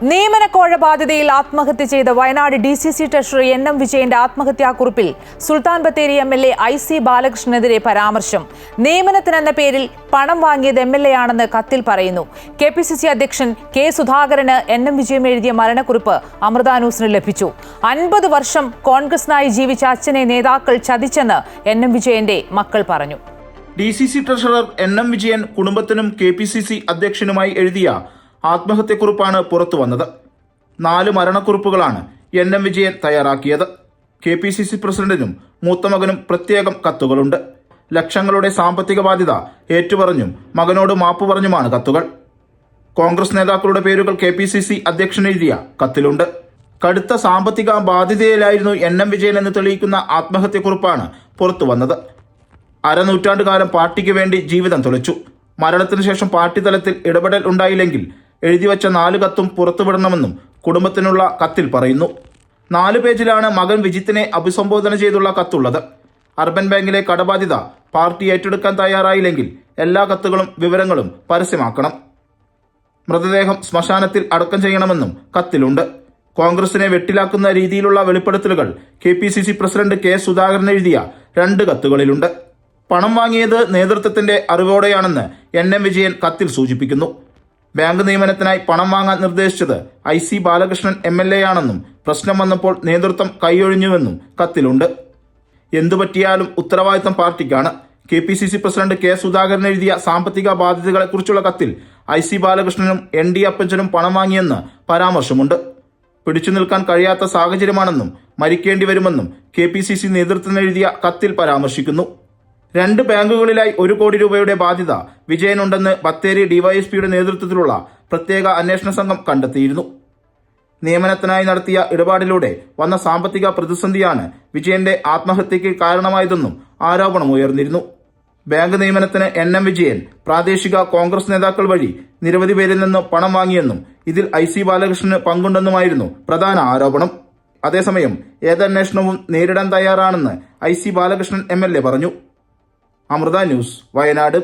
നിയമനക്കോഴ ബാധ്യതയിൽ ആത്മഹത്യ ചെയ്ത Wayanad DCC treasurer NM വിജയന്റെ ആത്മഹത്യാക്കുറിപ്പിൽ സുൽത്താൻ ബത്തേരി MLA IC ബാലകൃഷ്ണനെതിരെ പരാമർശം. നിയമനത്തിനെന്ന പേരിൽ പണം വാങ്ങിയത് MLA ആണെന്ന് കത്തിൽ പറയുന്നു. KPCC അധ്യക്ഷൻ K സുധാകരന് NM വിജയം എഴുതിയ മരണക്കുറിപ്പ് അമൃത ന്യൂസിന് ലഭിച്ചു. 50 വർഷം കോൺഗ്രസിനായി ജീവിച്ച അച്ഛനെ നേതാക്കൾ ചതിച്ചെന്ന് NM വിജയന്റെ മക്കൾ പറഞ്ഞു. DCC ട്രഷറർ NM വിജയൻ കുടുംബത്തിനും KPCC അധ്യക്ഷനുമായി എഴുതിയ ആത്മഹത്യക്കുറിപ്പാണ് പുറത്തു വന്നത്. 4 മരണക്കുറിപ്പുകളാണ് NM വിജയൻ തയ്യാറാക്കിയത്. KPCC പ്രസിഡന്റിനും മൂത്ത മകനും പ്രത്യേകം കത്തുകളുണ്ട്. ലക്ഷങ്ങളുടെ സാമ്പത്തിക ബാധ്യത ഏറ്റുപറഞ്ഞും മകനോട് മാപ്പ് പറഞ്ഞുമാണ് കത്തുകൾ. കോൺഗ്രസ് നേതാക്കളുടെ പേരുകൾ KPCC അധ്യക്ഷൻ എഴുതിയ കത്തിലുണ്ട്. കടുത്ത സാമ്പത്തിക ബാധ്യതയിലായിരുന്നു NM വിജയൻ എന്ന് തെളിയിക്കുന്ന ആത്മഹത്യക്കുറിപ്പാണ് പുറത്തു വന്നത്. അരനൂറ്റാണ്ടുകാലം പാർട്ടിക്ക് വേണ്ടി ജീവിതം തുലച്ചു. മരണത്തിന് ശേഷം പാർട്ടി തലത്തിൽ ഇടപെടൽ ഉണ്ടായില്ലെങ്കിൽ എഴുതിവെച്ച 4 കത്തും പുറത്തുവിടണമെന്നും കുടുംബത്തിനുള്ള കത്തിൽ പറയുന്നു. 4 പേജിലാണ് മകൻ വിജിത്തിനെ അഭിസംബോധന ചെയ്തുള്ള കത്തുള്ളത്. അർബൻ ബാങ്കിലെ കടബാധ്യത പാർട്ടി ഏറ്റെടുക്കാൻ തയ്യാറായില്ലെങ്കിൽ എല്ലാ കത്തുകളും വിവരങ്ങളും പരസ്യമാക്കണം. മൃതദേഹം ശ്മശാനത്തിൽ അടക്കം ചെയ്യണമെന്നും കത്തിലുണ്ട്. കോൺഗ്രസിനെ വെട്ടിലാക്കുന്ന രീതിയിലുള്ള വെളിപ്പെടുത്തലുകൾ KPCC പ്രസിഡന്റ് K സുധാകരൻ എഴുതിയ 2 കത്തുകളിലുണ്ട്. പണം വാങ്ങിയത് നേതൃത്വത്തിന്റെ അറിവോടെയാണെന്ന് NM വിജയൻ കത്തിൽ സൂചിപ്പിക്കുന്നു. ബാങ്ക് നിയമനത്തിനായി പണം വാങ്ങാൻ നിർദ്ദേശിച്ചത് IC ബാലകൃഷ്ണൻ MLA ആണെന്നും പ്രശ്നം വന്നപ്പോൾ നേതൃത്വം കൈയൊഴിഞ്ഞുവെന്നും കത്തിലുണ്ട്. എന്തുപറ്റിയാലും ഉത്തരവാദിത്തം പാർട്ടിക്കാണ്. KPCC പ്രസിഡന്റ് K സുധാകരൻ എഴുതിയ സാമ്പത്തിക ബാധ്യതകളെക്കുറിച്ചുള്ള കത്തിൽ IC ബാലകൃഷ്ണനും ND അപ്പച്ചനും പണം വാങ്ങിയെന്ന് പരാമർശമുണ്ട്. പിടിച്ചു നിൽക്കാൻ കഴിയാത്ത സാഹചര്യമാണെന്നും മരിക്കേണ്ടി വരുമെന്നും KPCC നേതൃത്വം എഴുതിയ കത്തിൽ പരാമർശിക്കുന്നു. 2 ബാങ്കുകളിലായി 1 കോടി രൂപയുടെ ബാധ്യത വിജയനുണ്ടെന്ന് ബത്തേരി DYSPയുടെ നേതൃത്വത്തിലുള്ള പ്രത്യേക അന്വേഷണ സംഘം കണ്ടെത്തിയിരുന്നു. നിയമനത്തിനായി നടത്തിയ ഇടപാടിലൂടെ വന്ന സാമ്പത്തിക പ്രതിസന്ധിയാണ് വിജയന്റെ ആത്മഹത്യയ്ക്ക് കാരണമായതെന്നും ആരോപണമുയർന്നിരുന്നു. ബാങ്ക് നിയമനത്തിന് NM വിജയൻ പ്രാദേശിക കോൺഗ്രസ് നേതാക്കൾ വഴി നിരവധി പേരിൽ നിന്ന് പണം വാങ്ങിയെന്നും ഇതിൽ IC ബാലകൃഷ്ണന് പങ്കുണ്ടെന്നുമായിരുന്നു പ്രധാന ആരോപണം. അതേസമയം ഏതന്വേഷണവും നേരിടാൻ തയ്യാറാണെന്ന് IC ബാലകൃഷ്ണൻ MLA പറഞ്ഞു. അമൃത ന്യൂസ്, വയനാട്.